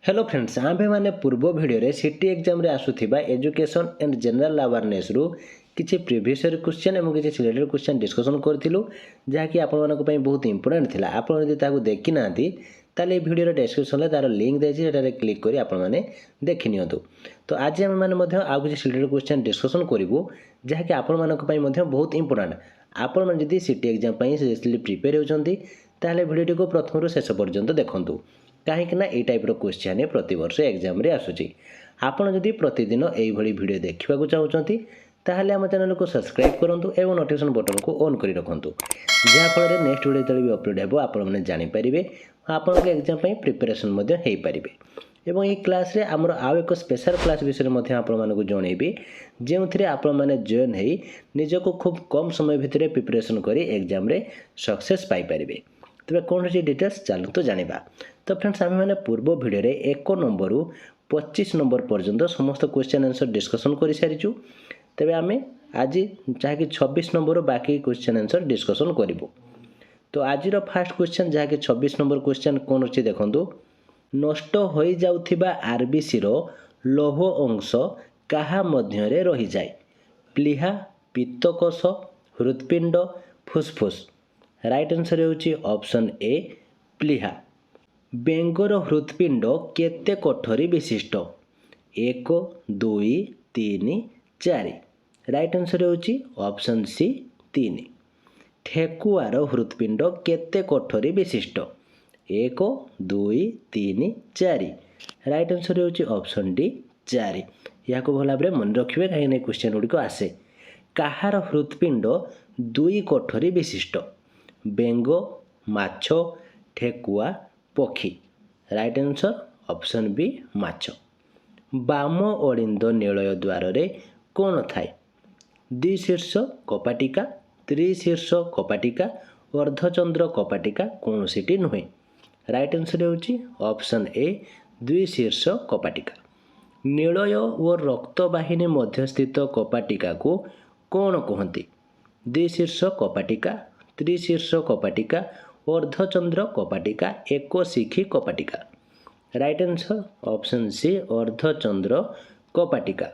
Hello friends आम मैंने पूर्व भिडियो सीटी एग्जाम रे आसुथिबा एजुकेशन एंड जनरल अवेयरनेस रु किछि प्रीवियस ईयर क्वेश्चन एवं किछि सिलेक्टेड क्वेश्चन डिस्कशन करथिलु जहाँकि आपण मानक पई बहुत इंपोर्टेंट थिला। आपण यदि ताकू देखि नांती ताले भिडियो डिस्क्रिप्शन रे तार लिंक देछि सेटारे क्लिक करी आपण माने देखि नियंतु। तो आज हम माने मध्य आ किछि सिलेक्टेड क्वेश्चन डिस्कशन करिवु जहाँकि आपण मानक पई मध्य बहुत इंपोर्टेंट। आपण माने यदि सिटी एग्जाम पई सीरियसली प्रिपेयर होचंती ताले भिडियो को प्रथम रु शेष पर्यंत देखंतु कहीं ए टाइप क्वेश्चन प्रति वर्ष एग्जाम रे आसुची। आपण जदि प्रतिदिन एई भली वीडियो देखिबा चाहूचंती ताहले हम चैनल को सब्सक्राइब करंतु एवं नोटिफिकेशन बटन को ऑन करी रखंतु जहाँ फल नेक्स्ट वीडियो तले भी अपलोड हेबो आपण माने जानि परिबे आपण के एग्जाम पई प्रिपरेशन मध्ये हेई परिबे। एवं ये क्लास रे हमर आउ एक स्पेशल क्लास विषय मध्ये आपण मानकु जणेबी जेउथिरे आपण माने जॉइन हेई निजको खूब कम समय भितरे प्रिपरेशन करी एग्जाम रे सक्सेस पाई परिबे। तबे कौन होची डिटेल्स चलु तो जानिबा। तो फ्रेंड्स आम मैंने पूर्व भिडियो रे 1 नंबर रु 25 नंबर पर्यंत समस्त क्वेश्चन आंसर डिस्कशन कर सारिचु। तेबे आमे आज जहाँकि 26 नंबर बाकी क्वेश्चन आंसर डिस्कशन करिवु। तो आज फास्ट क्वेश्चन जहाँकि 26 नंबर क्वेश्चन कौन अच्छी देखंतु नष्ट हो जाउथिबा आरबीसी रो लौह अंश काहा मध्य रे रही जाय प्लीहा पित्तकोश हृदपिंड फुसफुस। राइट आंसर होची ऑप्शन ए प्लीहा। बेंगर हृदपिंड केते कोठरी विशिष्ट 1 2 3 4। राइट आंसर होची ऑप्शन सी 3। ठेकुआर हृदपिंड केते कोठरी विशिष्ट 1 2 3 4। राइट आंसर होची ऑप्शन डी 4। या को भला भाबरे मन रखिबे कहीं क्वेश्चन गुडी को आसे। काहार हृदपिंड 2 कोठरी विशिष्ट बेंग माछ ठेकुआ पक्षी। राइट आंसर ऑप्शन बी माछ। बाम अलिंद निलय द्वार रे कौन थाए द्विशीर्ष कपाटिका त्रिशीर्ष कपाटिका अर्धचंद्र कपाटिका कौन सीटी नुहे। राइट आंसर होची ऑप्शन ए द्विशीर्ष कपाटिका। निलय और रक्तवाहिनी मध्य स्थित कपाटिका को कौन कहती द्विशीर्ष कपाटिका त्रिशीर्ष कपाटिका अर्धचंद्र कपाटिका एक शिखी कपाटिका। राइट आंसर ऑप्शन सी अर्धचंद्र कपाटिका।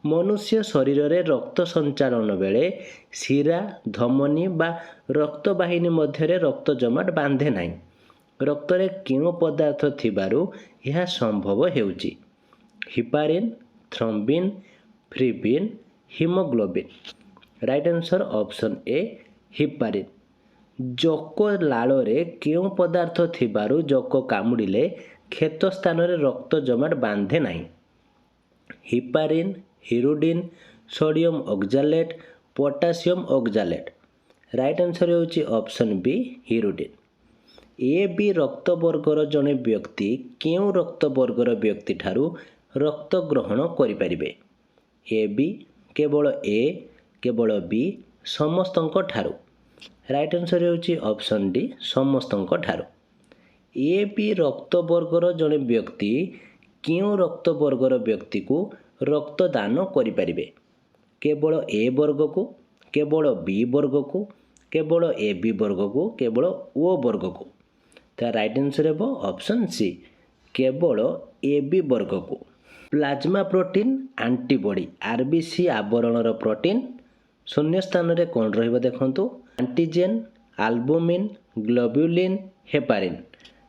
मनुष्य शरीर रे रक्त संचालन बेले शिरा धमनी बा रक्तवाहिनी मध्य रे रक्त जमाट बांधे नाही रक्त रे केउ पदार्थ थिबारु यह संभव हेउची heparin thrombin fibrin haemoglobin. Right answer option A heparin. जोक लाल रे केउ पदार्थ थिबारु जोक कामुडिले क्षेत स्थान रे रक्त जमाट बांधे नाही heparin hirudin sodium oxalate potassium oxalate. Right answer होची option B hirudin. A B रक्त वर्गर जने व्यक्ति केउ रक्त वर्गर व्यक्ति ठारू रक्त ग्रहण करि परिबे ए बी केवल ए केवल बी समस्तंक ठारू। राइट आंसर होची ऑप्शन डी समस्तंक ठारू। ए बी रक्त वर्गर जने व्यक्ति केउ रक्त वर्गर व्यक्ति को रक्तदान करि परिबे केवल ए वर्ग को केवल बी वर्ग को केवल ए बी वर्ग को केवल ओ वर्ग को। तो राइट आंसर है ऑप्शन सी केवल ए बी वर्ग को। प्लाज्मा प्रोटीन एंटीबॉडी आरबीसी आवरणर प्रोटीन शून्य स्थान रे कौन रहिबो देखंतु antigen albumin globulin heparin.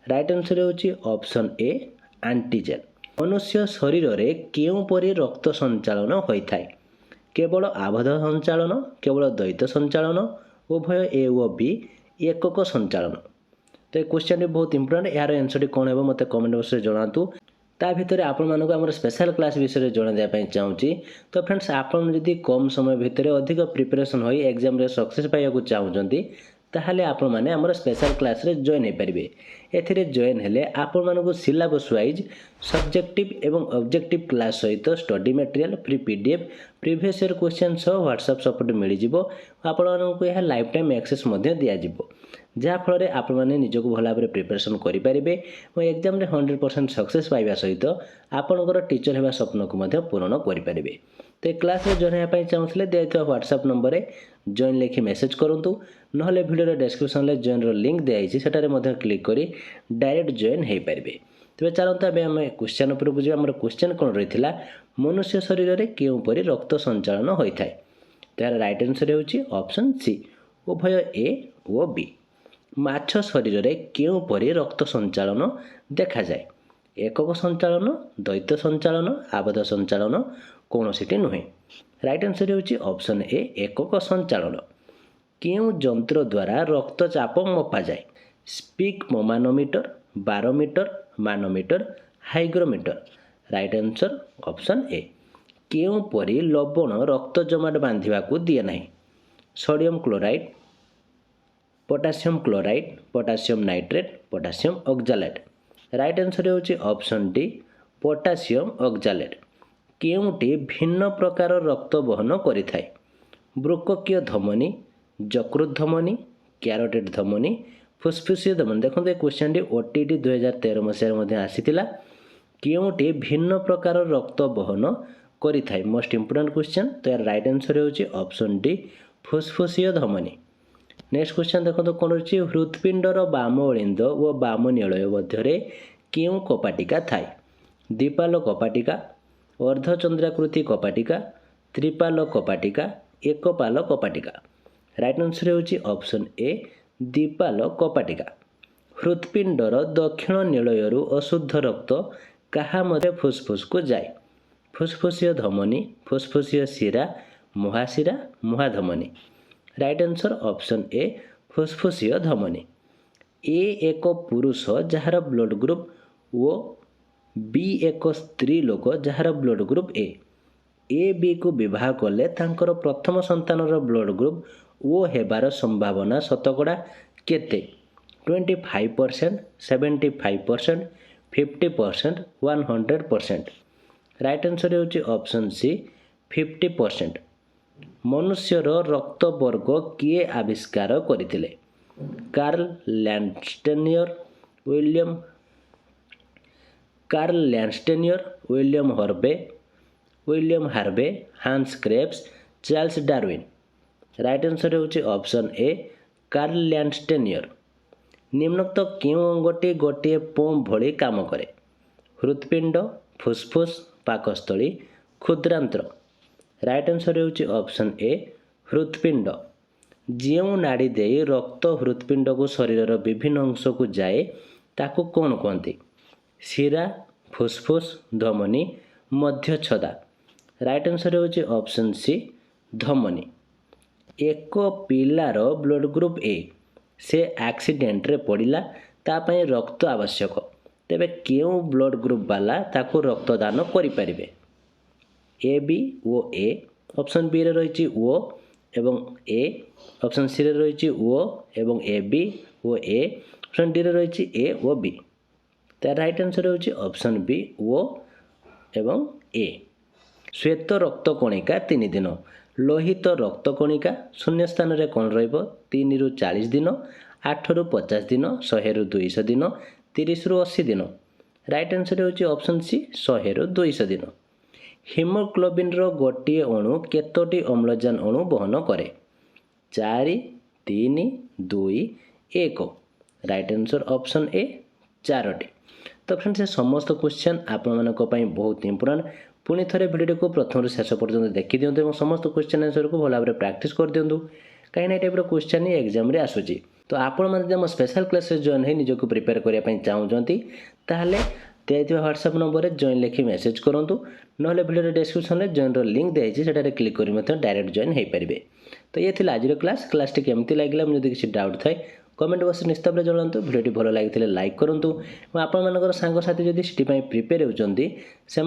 Right answer होची ऑप्शन ए एंटीजेन। मनुष्य शरीर रे केउ परि रक्त संचालन होइथाय केवल आबद्ध संचालन केवल द्वैत संचालन उभय ए ओ बी एकक संचालन। तो क्वेश्चन बहुत इंपोर्टेंट यार आंसर कौन है मत कमेंट बॉक्स रे जणातु ता भितर आपण मानक हमर स्पेशल क्लास विषय जणा दे पई चाहूची। तो फ्रेंड्स आपण जदि कम समय भितर अधिक प्रिपरेशन होई एग्जाम रे सक्सेस पाइया को चाहूचंती ताहले आपण माने हमर स्पेशल क्लास रे जॉइन हे परिबे। एथिरे जॉइन हेले आपण मानक सिलेबस वाइज सब्जेक्टिव एवं ऑब्जेक्टिव क्लास सहित study material free PDF previous year question सह व्हाट्सएप सपोर्ट मिली जिवो आपण मानक यह लाइफ टाइम एक्सेस मध्ये दिया जिवो जहाँ फल आपण मैंने निजक भल भाव प्रिपरेशन करेंगे और एग्जाम रे 100% सक्सेस पाइबा सहित आपणकर टीचर होगा स्वप्न को पूरण करेंगे। तो क्लास में जॉइन होगा चाहूँगे दिखाई व्हाट्सएप नंबर रे जॉइन लिखि मेसेज करूँ ना भिडियो डिस्क्रिप्शन में जॉइन लिंक दिखाई सेटारे क्लिक करी डायरेक्ट जॉइन हो पारे। तेज चलता आम क्वेश्चन उपरकू जी आम क्वेश्चन कौन रही है मनुष्य शरीर में क्योंपरि रक्त संचालन होता है तो यार राइट आंसर होची ऑप्शन सी उभय ए और बी माछ शरीर में क्योंपरि रक्त संचालन देखा जाए एकक संचालन द्वैत संचालन आबद्ध संचालन कौन सी नुहे राइट आंसर होची ऑप्शन ए एकक संचालन क्यों जंत्र द्वारा रक्तचाप मपा जाए sphygmomanometer barometer manometer hygrometer right answer option A क्यों परी लवण रक्त जमाट बांधिबा को दिए नहीं sodium chloride potassium chloride potassium nitrate potassium oxalate right answer होची ऑप्शन डी पोटासियम ऑक्जालेट केउटी भिन्न प्रकार रक्त वहन करिथाय बृक्कीय धमनी यकृत धमनी क्यारोटिड धमनी फुसफुसीय धमनी देखो क्वेश्चन टी ओटीटी 2013 मसीह आसीथिला केउटी भिन्न प्रकार रक्त वहन करिथाय मोस्ट इंपोर्टेंट क्वेश्चन तो यार राइट आंसर होची ऑप्शन डी फुसफुसीय धमनी नेक्स्ट क्वेश्चन देखो कौन रही हृत्पिंडर बाम अलिंद और बाम निलय मध्य क्यों कपाटिका थाए दीपाल कपाटिका अर्धचंद्राकृति कपाटिका त्रिपाल कपाटिका एकपाल कपाटिका राइट आंसर होची ऑप्शन ए दीपाल कपाटिका हृत्पिंडर दक्षिण निलयरू अशुद्ध रक्त कहा मध्य फुसफुस को जाए फुसफुसीय धमनी फुसफुसीय शिरा महाधमनी राइट आंसर ऑप्शन ए फुसफुसीय धमनी ए एक पुरुष जार ब्लड ग्रुप ओ बी एक स्त्री लोक जार ब्लड ग्रुप ए बी को विवाह कले तांकर प्रथम संतानर ब्लड ग्रुप ओ हेबार संभावना शतकड़ा केते 25% 75% 50% 100% राइट आंसर होची ऑप्शन सी 50% मनुष्यर रक्त वर्ग किए आविष्कार करथिले Karl Landsteiner William Harvey Hans Krebs Charles Darwin right answer होची ऑप्शन ए कार्ल लैंडस्टेनियर निम्नोक्त क्यों अंगटी गोटे पंप भली काम करे हृत्पिंड फुसफुस पाकस्थली क्षुद्रांत्र राइट आंसर होची ऑप्शन ए हृत्पिंड जो नाड़ी दे रक्त हृत्पिंड को शरीर विभिन्न अंश को जाए ताकू कौन कहते शिरा फुसफुस धमनी मध्य छदा राइट आंसर होची ऑप्शन सी धमनी एक पिलार ब्लड ग्रुप ए से एक्सीडेंट रे पड़िला तापाई रक्त आवश्यक तेबे क्यों ब्लड ग्रुप वाला ताकू रक्तदान करि परिबे A B O A option B रे रही ओ एवं ए ऑप्शन सी रे रही ओ एवं A B O A option D रे रही ए ओ बी तो राइट आंसर होची ऑप्शन बी ओ एवं ए श्वेत रक्त कणिका 3 दिन लोहित रक्त कणिका शून्य स्थान रे कौन रहिबो 3 रु 40 दिन 8 रु 50 दिन 100 रु 200 दिन 30 रु 80 दिन राइट आंसर होची ऑप्शन सी 100 रु 200 दिन हिमोग्लोबिन रो गोटे अणु केतोटी अम्लजान अणु बहन करे 4 3 2 1 राइट आंसर ऑप्शन ए 4टी तो फ्रेंड्स ये समस्त क्वेश्चन आपण बहुत इंपोर्टेंट पुणी थे भिडियो को प्रथम शेष पर्यटन देखी दिंतु और समस्त क्वेश्चन आंसर को भल भाव प्राक्ट कर दिंतु कहीं टाइप क्वेश्चन ही एग्जाम रे आसूची तो आपण मैंने स्पेशल क्लास जॉइन है निजक प्रिपेयर करने चाहूँगी ताहले दिखाई व्हाट्सएप नंबर जॉइन लिखी मेसेज करूँ ना भिडियो डिस्क्रिप्शन में जॉइन लिंक दिखाई से क्लिक कर डायरेक्ट जॉइन हो पारे तो ये थी आज क्लास केमती लगे मुझे किसी डाउट थाए कमेंट बॉक्स निश्चित भाव जनातु भिडियो भल लगी लाइक करूँ और आपर सांगसाथी जदि सीटी प्रिपेयर होती से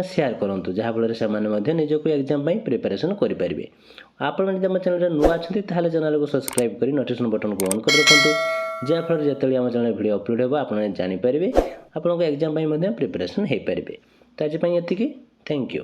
सेयार करूँ जहाँफल से निजक एग्जाम प्रिपेरेसन करेंगे आपण मैंने चैनल नुआ अच्छे चैनल को सब्सक्राइब कर नोटिफिकेशन बटन को ऑन कर रखुँ जहाँफल जो आम चैनल भिडियो अपलोड हो आप जानीपर आपको एग्जाम प्रिपेरेसन हो पारे तो आज ये थैंक यू।